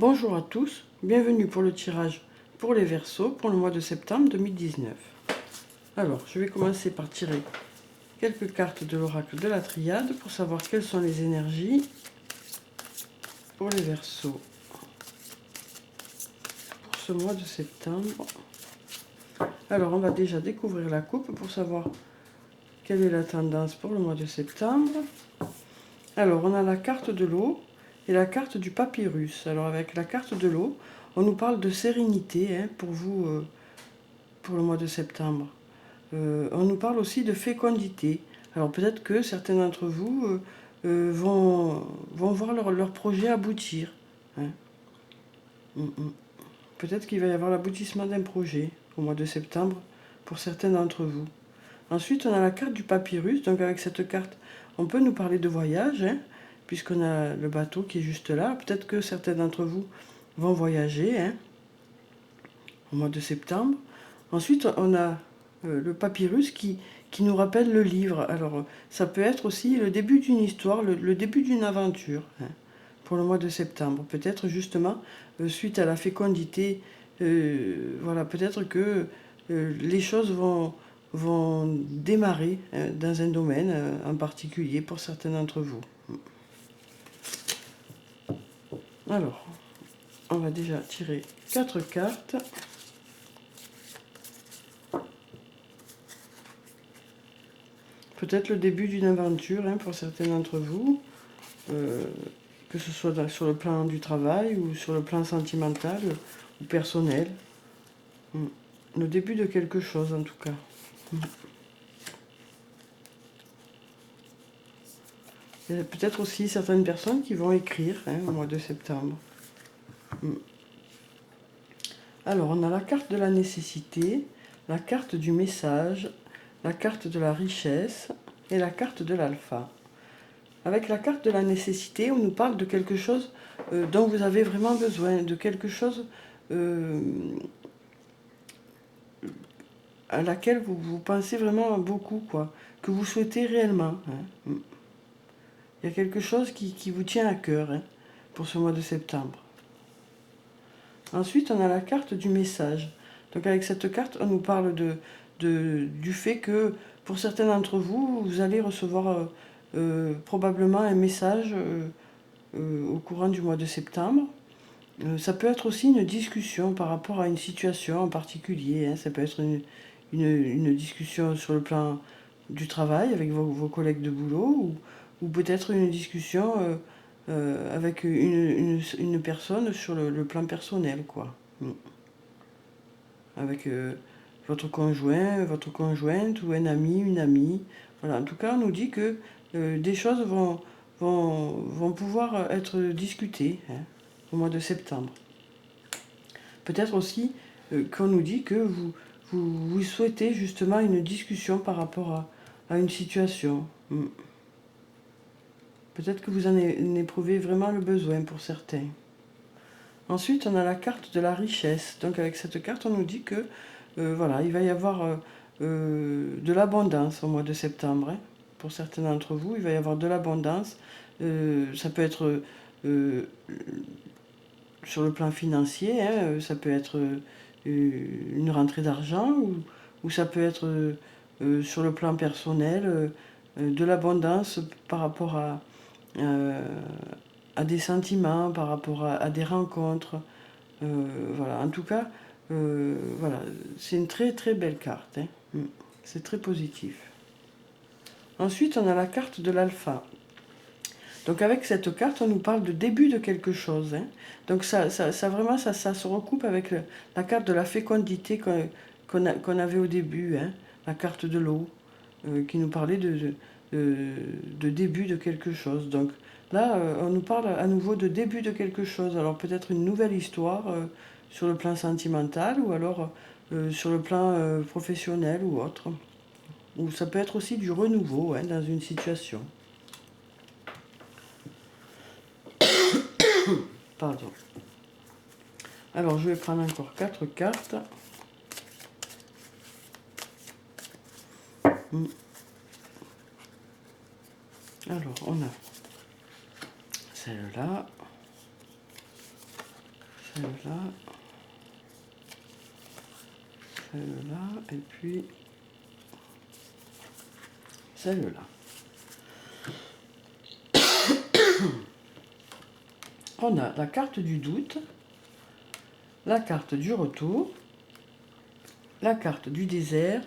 Bonjour à tous, bienvenue pour le tirage pour les Verseaux pour le mois de septembre 2019. Alors, je vais commencer par tirer quelques cartes de l'oracle de la Triade pour savoir quelles sont les énergies pour les Verseaux pour ce mois de septembre. Alors, on va déjà découvrir la coupe pour savoir quelle est la tendance pour le mois de septembre. Alors, on a la carte de l'eau et la carte du papyrus. Alors, avec la carte de l'eau, on nous parle de sérénité pour vous pour le mois de septembre. On nous parle aussi de fécondité. Alors, peut-être que certains d'entre vous vont voir leur projet aboutir. Peut-être qu'il va y avoir l'aboutissement d'un projet au mois de septembre pour certains d'entre vous. Ensuite, on a la carte du papyrus. Donc, avec cette carte, on peut nous parler de voyage, puisqu'on a le bateau qui est juste là. Peut-être que certains d'entre vous vont voyager au mois de septembre. Ensuite, on a le papyrus qui nous rappelle le livre. Alors, ça peut être aussi le début d'une histoire, le début d'une aventure pour le mois de septembre. Peut-être justement, suite à la fécondité, voilà, peut-être que les choses vont démarrer dans un domaine en particulier pour certains d'entre vous. Alors, on va déjà tirer 4 cartes. Peut-être le début d'une aventure pour certains d'entre vous, que ce soit sur le plan du travail ou sur le plan sentimental ou personnel. Le début de quelque chose en tout cas. Il y a peut-être aussi certaines personnes qui vont écrire au mois de septembre. Alors, on a la carte de la nécessité, la carte du message, la carte de la richesse et la carte de l'alpha. Avec la carte de la nécessité, on nous parle de quelque chose dont vous avez vraiment besoin, de quelque chose à laquelle vous pensez vraiment beaucoup, quoi, que vous souhaitez réellement. Il y a quelque chose qui vous tient à cœur pour ce mois de septembre. Ensuite, on a la carte du message. Donc avec cette carte, on nous parle du fait que pour certains d'entre vous, vous allez recevoir probablement un message au courant du mois de septembre. Ça peut être aussi une discussion par rapport à une situation en particulier. Ça peut être une discussion sur le plan du travail avec vos collègues de boulot ou peut-être une discussion avec une personne sur le plan personnel, quoi. Avec votre conjoint, votre conjointe ou un ami, une amie. Voilà. En tout cas, on nous dit que des choses vont pouvoir être discutées au mois de septembre. Peut-être aussi qu'on nous dit que vous souhaitez justement une discussion par rapport à une situation. Peut-être que vous en éprouvez vraiment le besoin pour certains. Ensuite, on a la carte de la richesse. Donc avec cette carte, on nous dit que voilà, il va y avoir de l'abondance au mois de septembre. Pour certains d'entre vous, il va y avoir de l'abondance. Ça peut être sur le plan financier, ça peut être une rentrée d'argent ou ça peut être sur le plan personnel de l'abondance par rapport à des sentiments, par rapport à des rencontres. Voilà, en tout cas, voilà, c'est une très très belle carte. C'est très positif. Ensuite, on a la carte de l'alpha. Donc avec cette carte, on nous parle de début de quelque chose. Donc ça vraiment, ça se recoupe avec la carte de la fécondité qu'on avait au début, la carte de l'eau, qui nous parlait de début de quelque chose. Donc là, on nous parle à nouveau de début de quelque chose. Alors peut-être une nouvelle histoire sur le plan sentimental ou alors sur le plan professionnel ou autre. Ou ça peut être aussi du renouveau dans une situation. Pardon. Alors, je vais prendre encore 4 cartes. Alors, on a celle-là. celle-là, celle-là, et puis celle-là. On a la carte du doute, la carte du retour, la carte du désert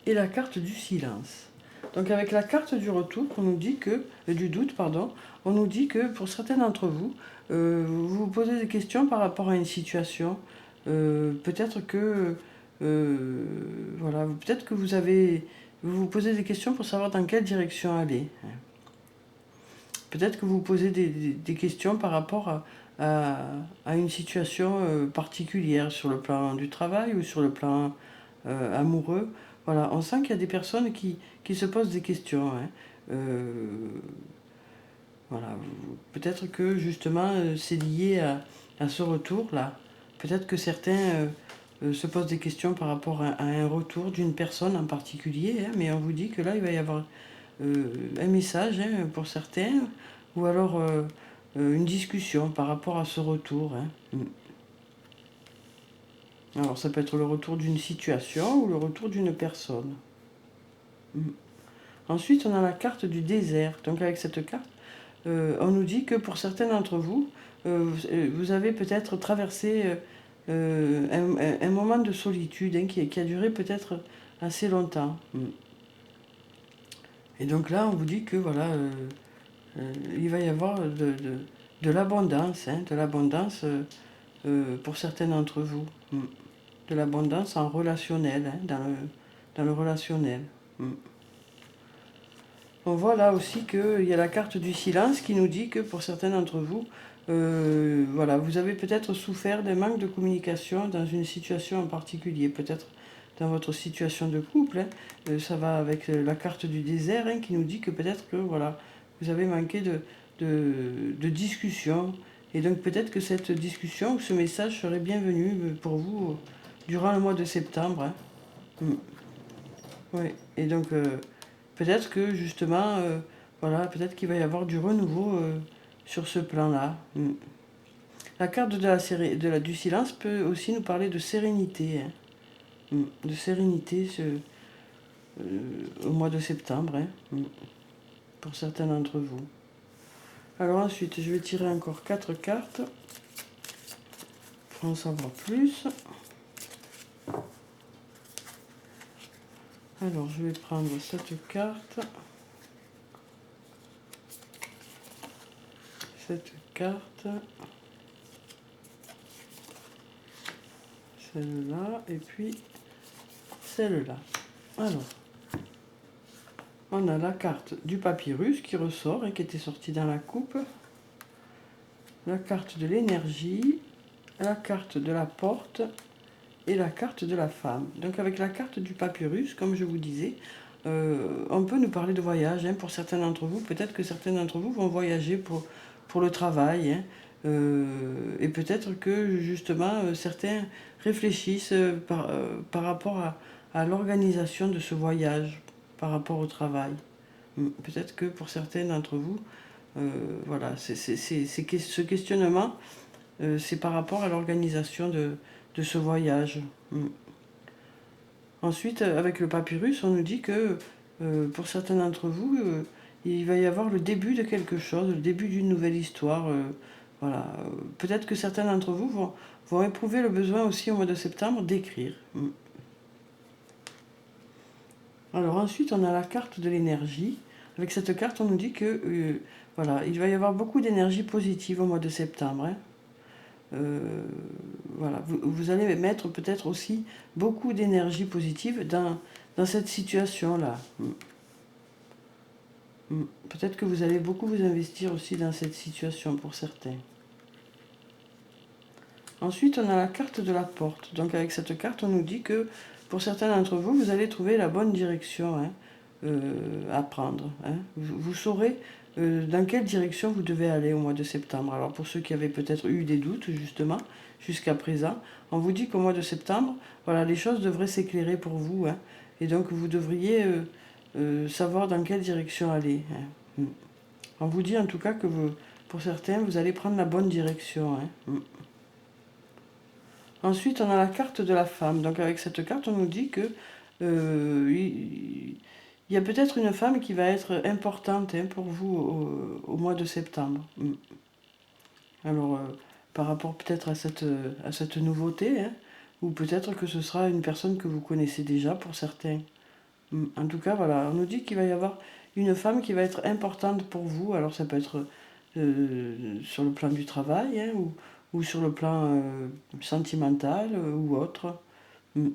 et la carte du silence. Donc avec la carte du retour, on nous dit que, du doute, pardon, on nous dit que pour certains d'entre vous, vous vous posez des questions par rapport à une situation. Peut-être que, voilà, peut-être que vous vous posez des questions pour savoir dans quelle direction aller. Peut-être que vous vous posez des questions par rapport à une situation particulière sur le plan du travail ou sur le plan amoureux. Voilà, on sent qu'il y a des personnes qui se posent des questions. Hein. Voilà, peut-être que justement c'est lié à ce retour-là. Peut-être que certains se posent des questions par rapport à un retour d'une personne en particulier, hein, mais on vous dit que là il va y avoir un message hein, pour certains, ou alors une discussion par rapport à ce retour. Hein. Alors ça peut être le retour d'une situation ou le retour d'une personne. Ensuite, on a la carte du désert. Donc avec cette carte, on nous dit que pour certains d'entre vous, vous avez peut-être traversé un moment de solitude hein, qui a duré peut-être assez longtemps. Et donc là, on vous dit que voilà, il va y avoir de l'abondance, hein, de l'abondance pour certains d'entre vous. De l'abondance en relationnel, hein, dans le relationnel. On voit là aussi qu'il y a la carte du silence qui nous dit que pour certains d'entre vous, voilà, vous avez peut-être souffert d'un manque de communication dans une situation en particulier, peut-être dans votre situation de couple. Hein. Ça va avec la carte du désert hein, qui nous dit que peut-être que voilà, vous avez manqué de discussion. Et donc peut-être que cette discussion ou ce message serait bienvenu pour vous durant le mois de septembre. Hein. Oui, et donc peut-être que justement, voilà, peut-être qu'il va y avoir du renouveau sur ce plan-là. La carte du silence peut aussi nous parler de sérénité. Hein. De sérénité au mois de septembre, hein, pour certains d'entre vous. Alors ensuite, je vais tirer encore 4 cartes pour en savoir plus. Alors, je vais prendre cette carte, celle-là, et puis celle-là. Alors, on a la carte du papyrus qui ressort et qui était sortie dans la coupe, la carte de l'énergie, la carte de la porte et la carte de la femme. Donc avec la carte du papyrus, comme je vous disais, on peut nous parler de voyage. Hein, pour certains d'entre vous, peut-être que certains d'entre vous vont voyager pour le travail. Hein, et peut-être que justement certains réfléchissent par rapport à l'organisation de ce voyage, par rapport au travail. Peut-être que pour certains d'entre vous, voilà, ce questionnement, c'est par rapport à l'organisation de ce voyage. Ensuite, avec le papyrus, on nous dit que pour certains d'entre vous, il va y avoir le début de quelque chose, le début d'une nouvelle histoire. Voilà. Peut-être que certains d'entre vous vont éprouver le besoin aussi au mois de septembre d'écrire. Alors ensuite, on a la carte de l'énergie. Avec cette carte, on nous dit que voilà, il va y avoir beaucoup d'énergie positive au mois de septembre. Hein. Voilà, vous allez mettre peut-être aussi beaucoup d'énergie positive dans cette situation-là. Peut-être que vous allez beaucoup vous investir aussi dans cette situation pour certains. Ensuite, on a la carte de la porte. Donc avec cette carte, on nous dit que pour certains d'entre vous, vous allez trouver la bonne direction hein, à prendre. Hein. Vous saurez dans quelle direction vous devez aller au mois de septembre. Alors pour ceux qui avaient peut-être eu des doutes justement jusqu'à présent, on vous dit qu'au mois de septembre, voilà, les choses devraient s'éclairer pour vous. Hein, et donc vous devriez savoir dans quelle direction aller. Hein. On vous dit en tout cas que pour certains, vous allez prendre la bonne direction. Hein. Ensuite, on a la carte de la femme. Donc avec cette carte, on nous dit que il y a peut-être une femme qui va être importante pour vous au mois de septembre. Alors, par rapport peut-être à cette nouveauté, ou peut-être que ce sera une personne que vous connaissez déjà pour certains. En tout cas, voilà, on nous dit qu'il va y avoir une femme qui va être importante pour vous. Alors ça peut être sur le plan du travail, ou sur le plan sentimental ou autre. Mm.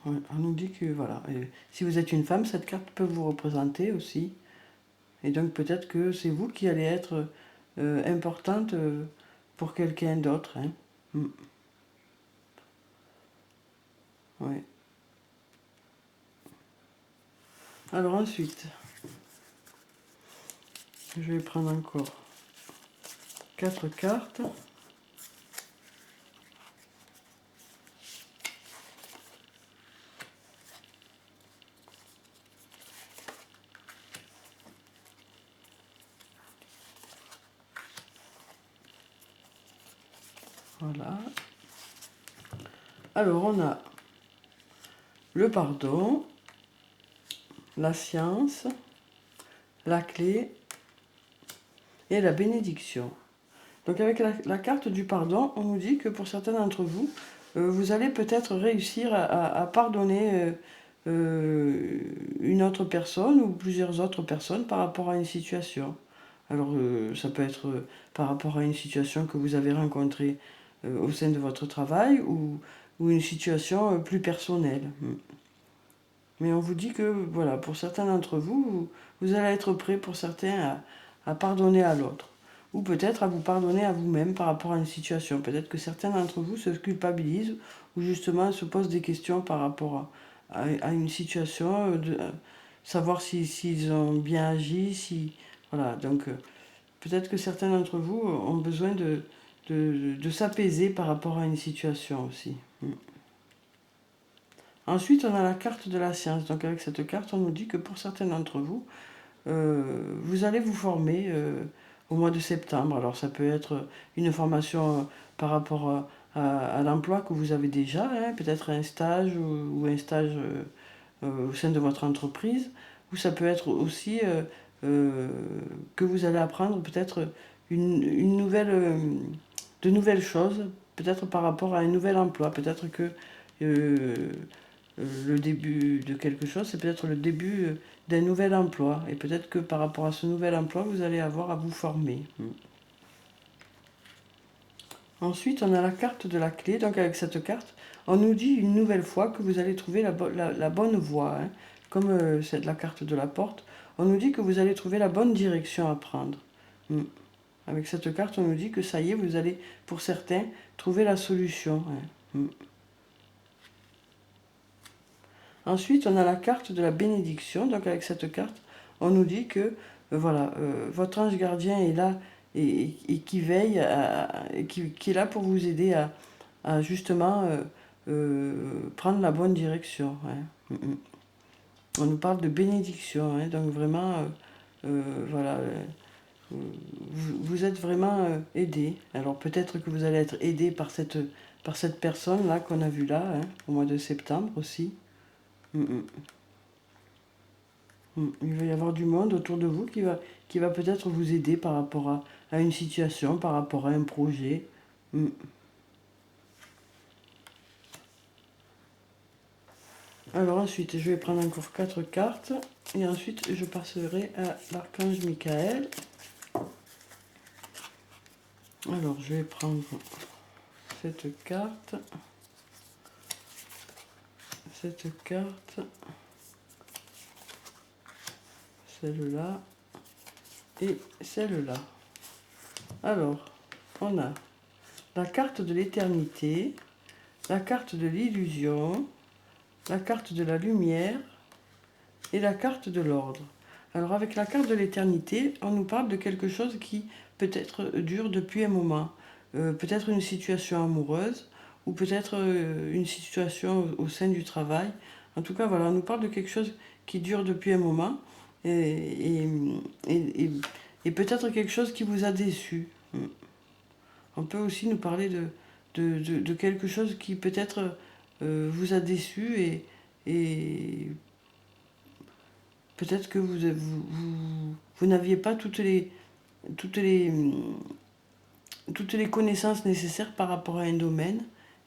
Ouais, on nous dit que voilà, et si vous êtes une femme, cette carte peut vous représenter aussi. Et donc peut-être que c'est vous qui allez être importante pour quelqu'un d'autre. Mm. Ouais. Alors ensuite, je vais prendre encore 4 cartes. Voilà. Alors on a le pardon, la science, la clé et la bénédiction. Donc avec la carte du pardon, on nous dit que pour certains d'entre vous, vous allez peut-être réussir à pardonner une autre personne ou plusieurs autres personnes par rapport à une situation. Alors ça peut être par rapport à une situation que vous avez rencontrée au sein de votre travail ou une situation plus personnelle. Mais on vous dit que voilà, pour certains d'entre vous, vous allez être prêt pour certains à pardonner à l'autre. Ou peut-être à vous pardonner à vous-même par rapport à une situation. Peut-être que certains d'entre vous se culpabilisent ou justement se posent des questions par rapport à une situation, savoir s'ils ont bien agi, si. Voilà, donc peut-être que certains d'entre vous ont besoin de s'apaiser par rapport à une situation aussi. Ensuite, on a la carte de la science. Donc avec cette carte, on nous dit que pour certains d'entre vous, vous allez vous former au mois de septembre. Alors ça peut être une formation par rapport à l'emploi que vous avez déjà, peut-être un stage ou un stage au sein de votre entreprise, ou ça peut être aussi que vous allez apprendre peut-être une nouvelle, de nouvelles choses, peut-être par rapport à un nouvel emploi, peut-être que euh, le début de quelque chose, c'est peut-être le début d'un nouvel emploi. Et peut-être que par rapport à ce nouvel emploi, vous allez avoir à vous former. Ensuite, on a la carte de la clé. Donc avec cette carte, on nous dit une nouvelle fois que vous allez trouver la bonne voie. Comme c'est la carte de la porte, on nous dit que vous allez trouver la bonne direction à prendre. Avec cette carte, on nous dit que ça y est, vous allez, pour certains, trouver la solution. Ensuite, on a la carte de la bénédiction. Donc avec cette carte, on nous dit que voilà, votre ange gardien est là et qui veille, qui est là pour vous aider à justement prendre la bonne direction. On nous parle de bénédiction, donc vraiment, voilà, vous êtes vraiment aidé. Alors peut-être que vous allez être aidé par cette personne-là qu'on a vue là, au mois de septembre aussi. Mm, mm. Il va y avoir du monde autour de vous qui va peut-être vous aider par rapport à une situation, par rapport à un projet. Mm. Alors ensuite, je vais prendre encore 4 cartes et ensuite je passerai à l'archange Michael. Alors je vais prendre cette carte, celle-là et celle-là. Alors, on a la carte de l'éternité, la carte de l'illusion, la carte de la lumière et la carte de l'ordre. Alors avec la carte de l'éternité, on nous parle de quelque chose qui peut-être dure depuis un moment. Peut-être une situation amoureuse ou peut-être une situation au sein du travail. En tout cas, voilà, on nous parle de quelque chose qui dure depuis un moment et, et peut-être quelque chose qui vous a déçu. On peut aussi nous parler de quelque chose qui peut-être vous a déçu et peut-être que vous n'aviez pas toutes les, toutes les connaissances nécessaires par rapport à un domaine.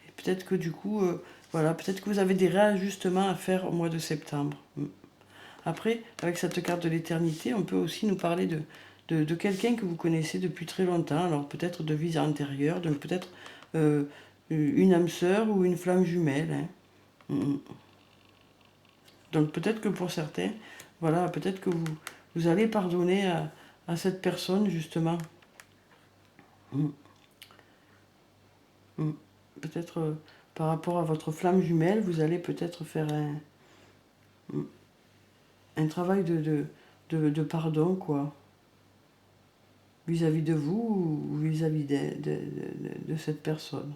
Et peut-être que du coup, voilà, peut-être que vous avez des réajustements à faire au mois de septembre. Après, avec cette carte de l'éternité, on peut aussi nous parler de quelqu'un que vous connaissez depuis très longtemps. Alors peut-être de vie antérieure, donc peut-être une âme sœur ou une flamme jumelle. Hein. Donc peut-être que pour certains, voilà, peut-être que vous allez pardonner à cette personne, justement. Peut-être par rapport à votre flamme jumelle, vous allez peut-être faire un travail de pardon, quoi. Vis-à-vis de vous ou vis-à-vis de cette personne.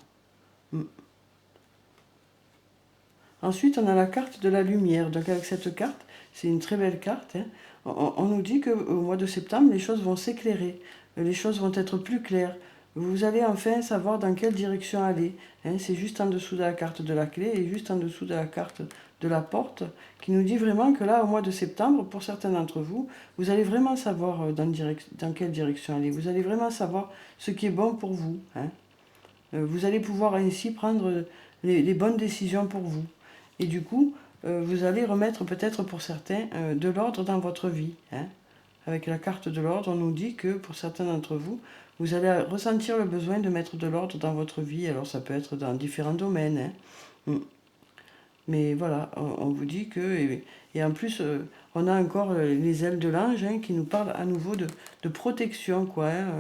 Ensuite, on a la carte de la lumière. Donc avec cette carte, c'est une très belle carte. Hein. On nous dit qu'au mois de septembre, les choses vont s'éclairer. Les choses vont être plus claires. Vous allez enfin savoir dans quelle direction aller. Hein. C'est juste en dessous de la carte de la clé et juste en dessous de la carte de la porte qui nous dit vraiment que là, au mois de septembre, pour certains d'entre vous, vous allez vraiment savoir dans quelle direction aller. Vous allez vraiment savoir ce qui est bon pour vous. Hein. Vous allez pouvoir ainsi prendre les bonnes décisions pour vous. Et du coup, vous allez remettre peut-être pour certains de l'ordre dans votre vie. Hein. Avec la carte de l'ordre, on nous dit que pour certains d'entre vous, vous allez ressentir le besoin de mettre de l'ordre dans votre vie. Alors ça peut être dans différents domaines. Hein. Mais voilà, on vous dit que... Et en plus, on a encore les ailes de l'ange hein, qui nous parlent à nouveau de protection. Quoi, hein.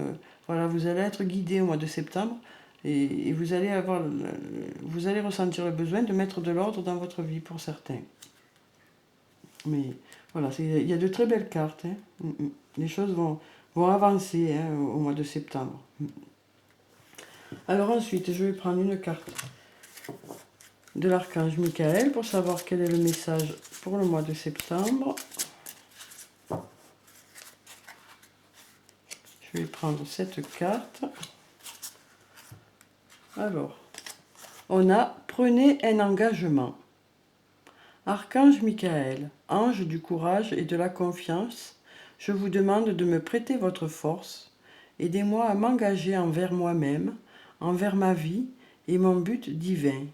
Voilà, vous allez être guidé au mois de septembre. Et vous allez ressentir le besoin de mettre de l'ordre dans votre vie pour certains. Mais voilà, il y a de très belles cartes. Hein. Les choses vont avancer hein, au mois de septembre. Alors ensuite, je vais prendre une carte de l'archange Michael pour savoir quel est le message pour le mois de septembre. Je vais prendre cette carte. Alors, on a « Prenez un engagement ». Archange Michael, ange du courage et de la confiance, je vous demande de me prêter votre force. Aidez-moi à m'engager envers moi-même, envers ma vie et mon but divin.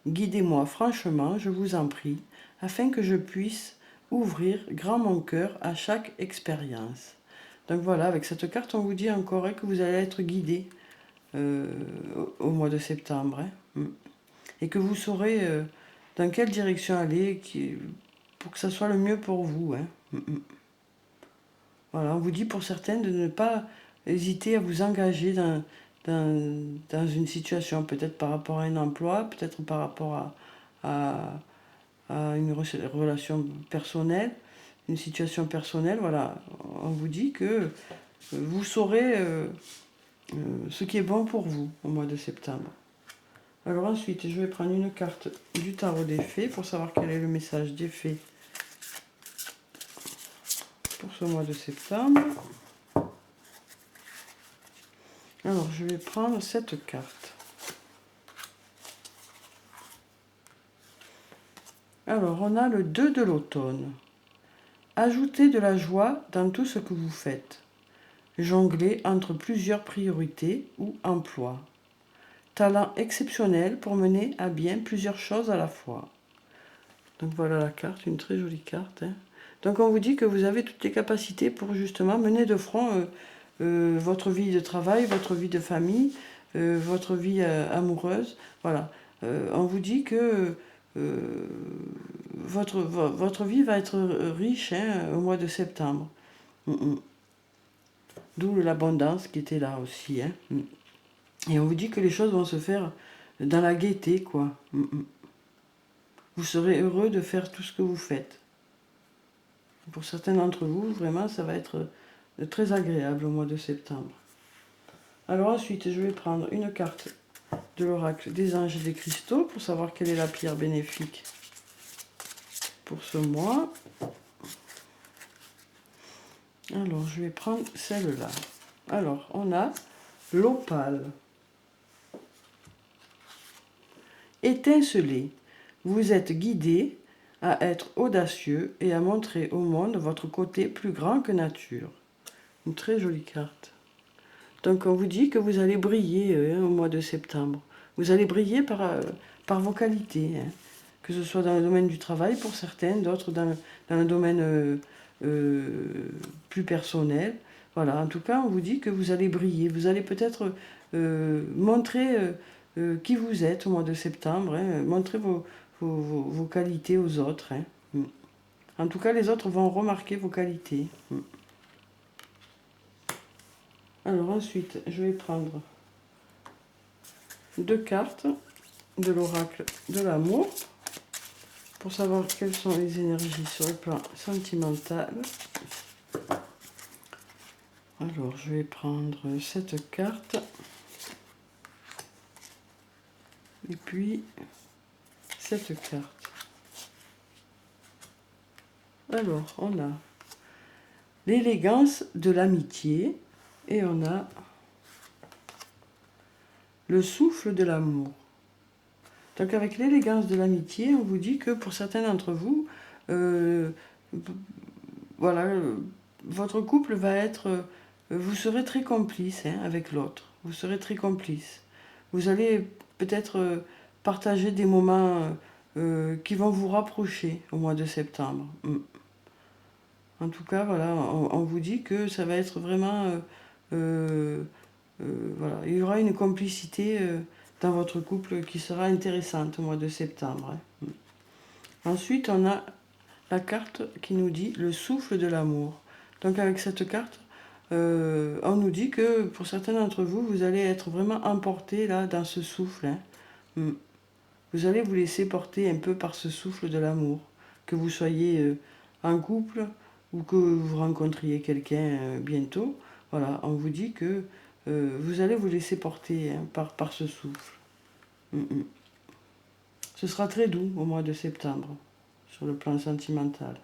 Guidez-moi franchement, je vous en prie, afin que je puisse ouvrir grand mon cœur à chaque expérience. Donc voilà, avec cette carte, on vous dit encore que vous allez être guidé au mois de septembre. Hein. Et que vous saurez dans quelle direction aller pour que ça soit le mieux pour vous. Hein. Voilà, on vous dit pour certains de ne pas hésiter à vous engager dans une situation, peut-être par rapport à un emploi, peut-être par rapport à une relation personnelle, une situation personnelle. Voilà, on vous dit que vous saurez ce qui est bon pour vous au mois de septembre. Alors ensuite, je vais prendre une carte du tarot des fées pour savoir quel est le message des fées pour ce mois de septembre. Alors, je vais prendre cette carte. Alors, on a le 2 de l'automne. Ajoutez de la joie dans tout ce que vous faites. Jonglez entre plusieurs priorités ou emplois. Talent exceptionnel pour mener à bien plusieurs choses à la fois. Donc voilà la carte, une très jolie carte. Hein. Donc on vous dit que vous avez toutes les capacités pour justement mener de front votre vie de travail, votre vie de famille, votre vie amoureuse. Voilà. On vous dit que votre vie va être riche hein, au mois de septembre. D'où l'abondance qui était là aussi. Hein. Et on vous dit que les choses vont se faire dans la gaieté, quoi. Vous serez heureux de faire tout ce que vous faites. Pour certains d'entre vous, vraiment, ça va être très agréable au mois de septembre. Alors ensuite, je vais prendre une carte de l'oracle des anges et des cristaux pour savoir quelle est la pierre bénéfique pour ce mois. Alors, je vais prendre celle-là. Alors, on a l'opale. étincelez. Vous êtes guidé à être audacieux et à montrer au monde votre côté plus grand que nature. Une très jolie carte. Donc on vous dit que vous allez briller au mois de septembre. Vous allez briller par vos qualités, hein. Que ce soit dans le domaine du travail pour certains, d'autres dans le domaine plus personnel. Voilà, en tout cas, on vous dit que vous allez briller. Vous allez peut-être montrer qui vous êtes au mois de septembre, hein. Montrer vos qualités aux autres, hein. En tout cas, les autres vont remarquer vos qualités. Alors ensuite, je vais prendre 2 cartes de l'oracle de l'amour pour savoir quelles sont les énergies sur le plan sentimental. Alors, je vais prendre cette carte et puis cette carte. Alors, on a l'élégance de l'amitié et on a le souffle de l'amour. Donc avec l'élégance de l'amitié, on vous dit que pour certains d'entre vous, voilà, votre couple va être, vous serez très complice, hein, avec l'autre. Vous serez très complice. Vous allez peut-être partager des moments qui vont vous rapprocher au mois de septembre. En tout cas, voilà, on vous dit que ça va être vraiment... voilà, il y aura une complicité dans votre couple qui sera intéressante au mois de septembre, hein. Ensuite, on a la carte qui nous dit le souffle de l'amour. Donc avec cette carte, on nous dit que pour certains d'entre vous, vous allez être vraiment emporté là dans ce souffle, hein. Vous allez vous laisser porter un peu par ce souffle de l'amour. Que vous soyez en couple ou que vous rencontriez quelqu'un bientôt, voilà, on vous dit que vous allez vous laisser porter, hein, par ce souffle. Ce sera très doux au mois de septembre, sur le plan sentimental.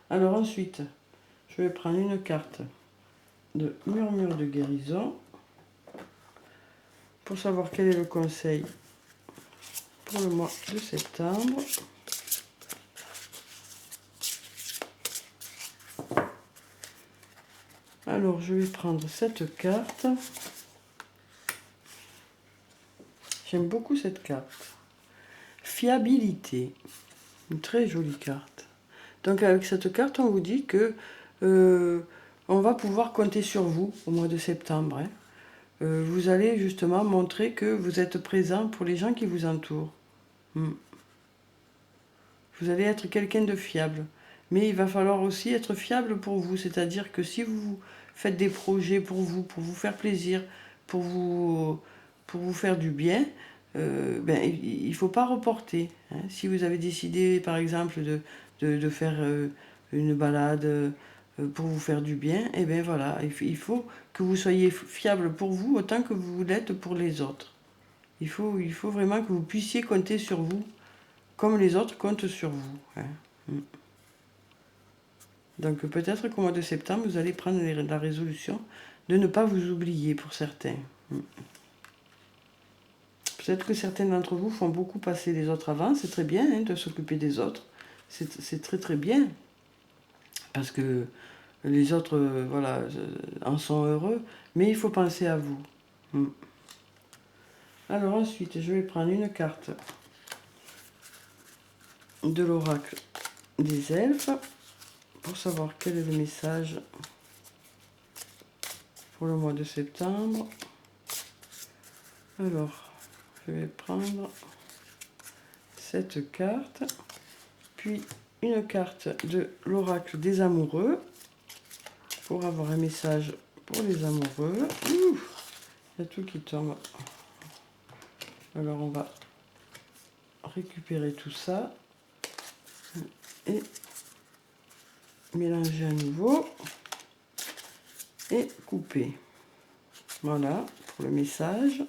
Alors ensuite, je vais prendre une carte de murmure de guérison pour savoir quel est le conseil pour le mois de septembre. Alors je vais prendre cette carte. J'aime beaucoup cette carte. Fiabilité. Une très jolie carte. Donc avec cette carte, on vous dit que on va pouvoir compter sur vous au mois de septembre, hein. Vous allez justement montrer que vous êtes présent pour les gens qui vous entourent. Vous allez être quelqu'un de fiable. Mais il va falloir aussi être fiable pour vous. C'est-à-dire que si vous faites des projets pour vous faire plaisir, pour vous faire du bien, il ne faut pas reporter, hein. Si vous avez décidé, par exemple, de faire une balade pour vous faire du bien, et bien voilà, il faut que vous soyez fiable pour vous autant que vous l'êtes pour les autres. Il faut vraiment que vous puissiez compter sur vous comme les autres comptent sur vous, hein. Donc peut-être qu'au mois de septembre, vous allez prendre la résolution de ne pas vous oublier pour certains. Peut-être que certains d'entre vous font beaucoup passer les autres avant. C'est très bien, hein, de s'occuper des autres. C'est très très bien. Parce que les autres, voilà, en sont heureux. Mais il faut penser à vous. Alors ensuite, je vais prendre une carte de l'oracle des elfes pour savoir quel est le message pour le mois de septembre. Alors, je vais prendre cette carte, puis une carte de l'oracle des amoureux pour avoir un message pour les amoureux. Ouh, il y a tout qui tombe. Alors on va récupérer tout ça et mélanger à nouveau et couper. Voilà pour le message.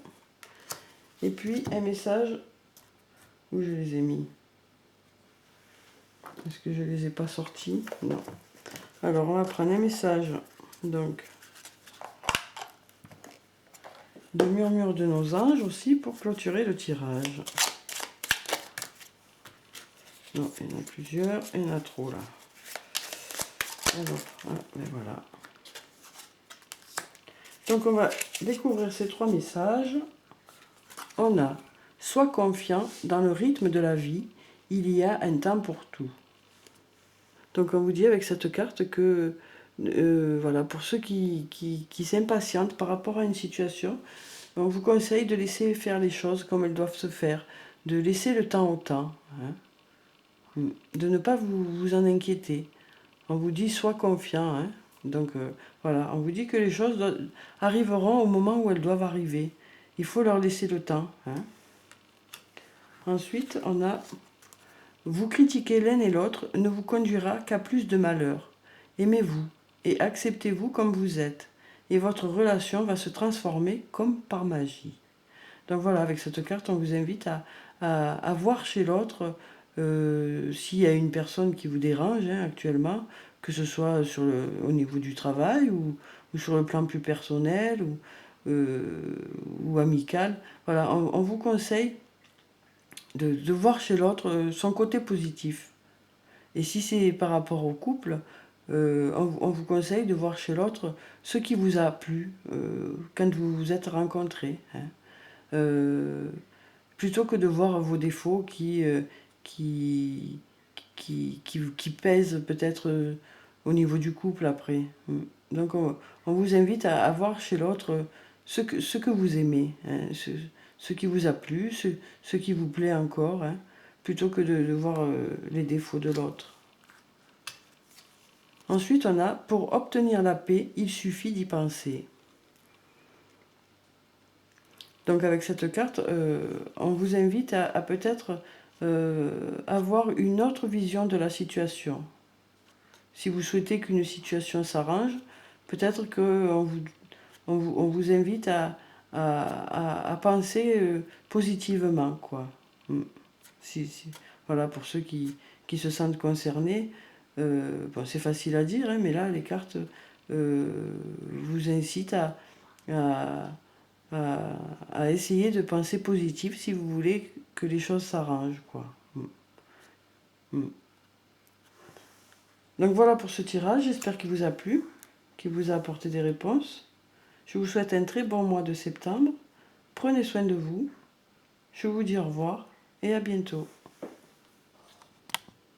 Et puis un message où je les ai mis. Est-ce que je ne les ai pas sortis? Non. Alors on va prendre un message donc de murmure de nos anges aussi pour clôturer le tirage. Non, il y en a plusieurs, il y en a trop là. Alors, voilà. Donc on va découvrir ces 3 messages. On a « Sois confiant dans le rythme de la vie, il y a un temps pour tout ». Donc on vous dit avec cette carte que, voilà, pour ceux qui s'impatientent par rapport à une situation, on vous conseille de laisser faire les choses comme elles doivent se faire, de laisser le temps au temps, hein, de ne pas vous en inquiéter. On vous dit « Sois confiant hein ». Donc voilà, on vous dit que les choses arriveront au moment où elles doivent arriver. Il faut leur laisser le temps. Hein. Ensuite, on a « Vous critiquer l'un et l'autre ne vous conduira qu'à plus de malheur. Aimez-vous et acceptez-vous comme vous êtes. Et votre relation va se transformer comme par magie. » Donc voilà, avec cette carte, on vous invite à voir chez l'autre s'il y a une personne qui vous dérange hein, actuellement, que ce soit au niveau du travail ou sur le plan plus personnel ou amical. Voilà, on vous conseille de voir chez l'autre son côté positif. Et si c'est par rapport au couple, on vous conseille de voir chez l'autre ce qui vous a plu quand vous vous êtes rencontrés. Hein. Plutôt que de voir vos défauts qui pèsent peut-être au niveau du couple après. Donc on vous invite à voir chez l'autre ce que vous aimez, hein, ce qui vous a plu, ce qui vous plaît encore, hein, plutôt que de voir les défauts de l'autre. Ensuite, on a « Pour obtenir la paix, il suffit d'y penser ». Donc avec cette carte, on vous invite à peut-être avoir une autre vision de la situation. Si vous souhaitez qu'une situation s'arrange, peut-être qu'on vous invite à penser positivement, quoi. Voilà, pour ceux qui se sentent concernés, bon, c'est facile à dire, hein, mais là, les cartes vous incitent à essayer de penser positif si vous voulez que les choses s'arrangent, quoi. Donc voilà pour ce tirage, j'espère qu'il vous a plu, qu'il vous a apporté des réponses. Je vous souhaite un très bon mois de septembre. Prenez soin de vous. Je vous dis au revoir et à bientôt.